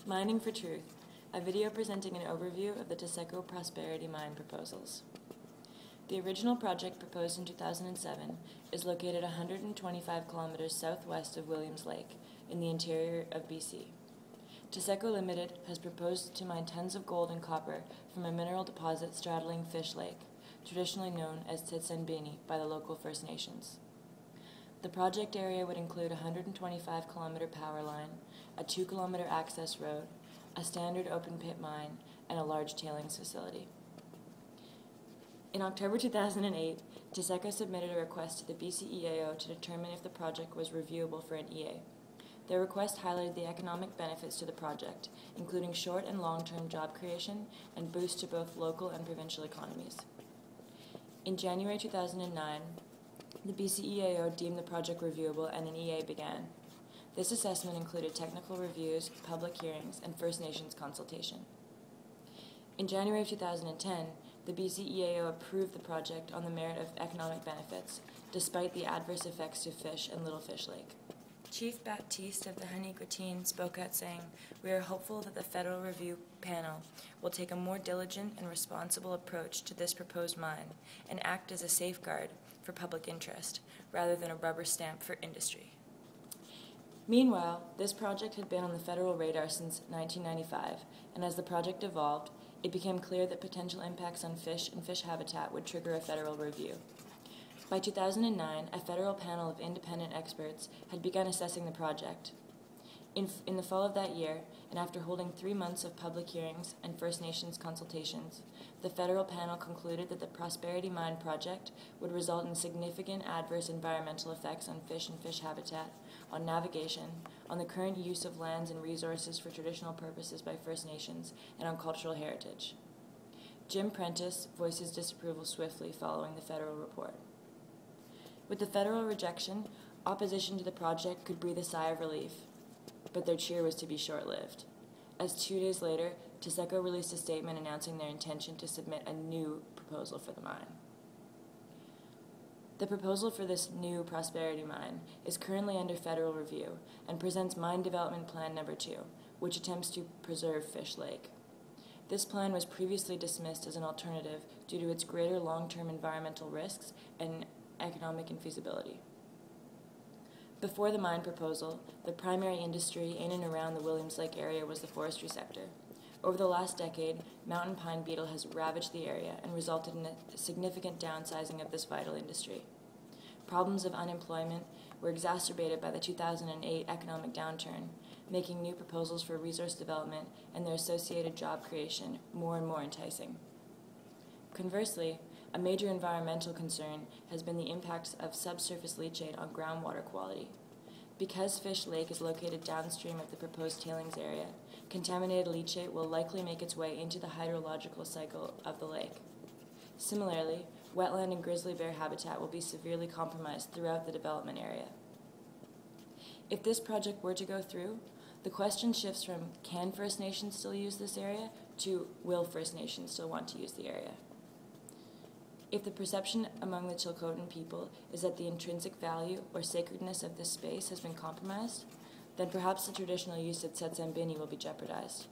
Mining for Truth, a video presenting an overview of the Taseko Prosperity Mine proposals. The original project proposed in 2007 is located 125 kilometers southwest of Williams Lake in the interior of BC. Taseko Limited has proposed to mine tons of gold and copper from a mineral deposit straddling Fish Lake, traditionally known as Tsetsembini by the local First Nations. The project area would include a 125-kilometer power line, a 2-kilometer access road, a standard open-pit mine, and a large tailings facility. In October 2008, Taseko submitted a request to the BC EAO to determine if the project was reviewable for an EA. Their request highlighted the economic benefits to the project, including short and long-term job creation and boost to both local and provincial economies. In January 2009, the BC EAO deemed the project reviewable and an EA began. This assessment included technical reviews, public hearings, and First Nations consultation. In January 2010, the BC EAO approved the project on the merit of economic benefits, despite the adverse effects to fish and Little Fish Lake. Chief Baptiste of the Hanikwitine spoke out saying, "We are hopeful that the federal review panel will take a more diligent and responsible approach to this proposed mine and act as a safeguard for public interest, rather than a rubber stamp for industry." Meanwhile, this project had been on the federal radar since 1995, and as the project evolved, it became clear that potential impacts on fish and fish habitat would trigger a federal review. By 2009, a federal panel of independent experts had begun assessing the project. In the fall of that year, and after holding 3 months of public hearings and First Nations consultations, the federal panel concluded that the Prosperity Mine project would result in significant adverse environmental effects on fish and fish habitat, on navigation, on the current use of lands and resources for traditional purposes by First Nations, and on cultural heritage. Jim Prentice voiced his disapproval swiftly following the federal report. With the federal rejection, opposition to the project could breathe a sigh of relief, but their cheer was to be short-lived, as 2 days later, Taseko released a statement announcing their intention to submit a new proposal for the mine. The proposal for this new Prosperity Mine is currently under federal review and presents Mine Development Plan No. 2, which attempts to preserve Fish Lake. This plan was previously dismissed as an alternative due to its greater long-term environmental risks and economic infeasibility. Before the mine proposal, the primary industry in and around the Williams Lake area was the forestry sector. Over the last decade, mountain pine beetle has ravaged the area and resulted in a significant downsizing of this vital industry. Problems of unemployment were exacerbated by the 2008 economic downturn, making new proposals for resource development and their associated job creation more and more enticing. Conversely, a major environmental concern has been the impacts of subsurface leachate on groundwater quality. Because Fish Lake is located downstream of the proposed tailings area, contaminated leachate will likely make its way into the hydrological cycle of the lake. Similarly, wetland and grizzly bear habitat will be severely compromised throughout the development area. If this project were to go through, the question shifts from can First Nations still use this area to will First Nations still want to use the area? If the perception among the Chilcotin people is that the intrinsic value or sacredness of this space has been compromised, then perhaps the traditional use of Tsetsembini will be jeopardized.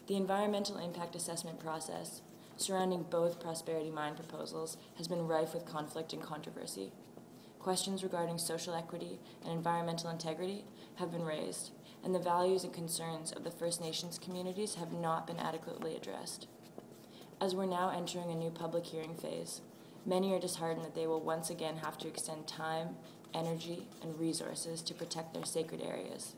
The environmental impact assessment process surrounding both Prosperity Mine proposals has been rife with conflict and controversy. Questions regarding social equity and environmental integrity have been raised, and the values and concerns of the First Nations communities have not been adequately addressed. As we're now entering a new public hearing phase, many are disheartened that they will once again have to extend time, energy, and resources to protect their sacred areas.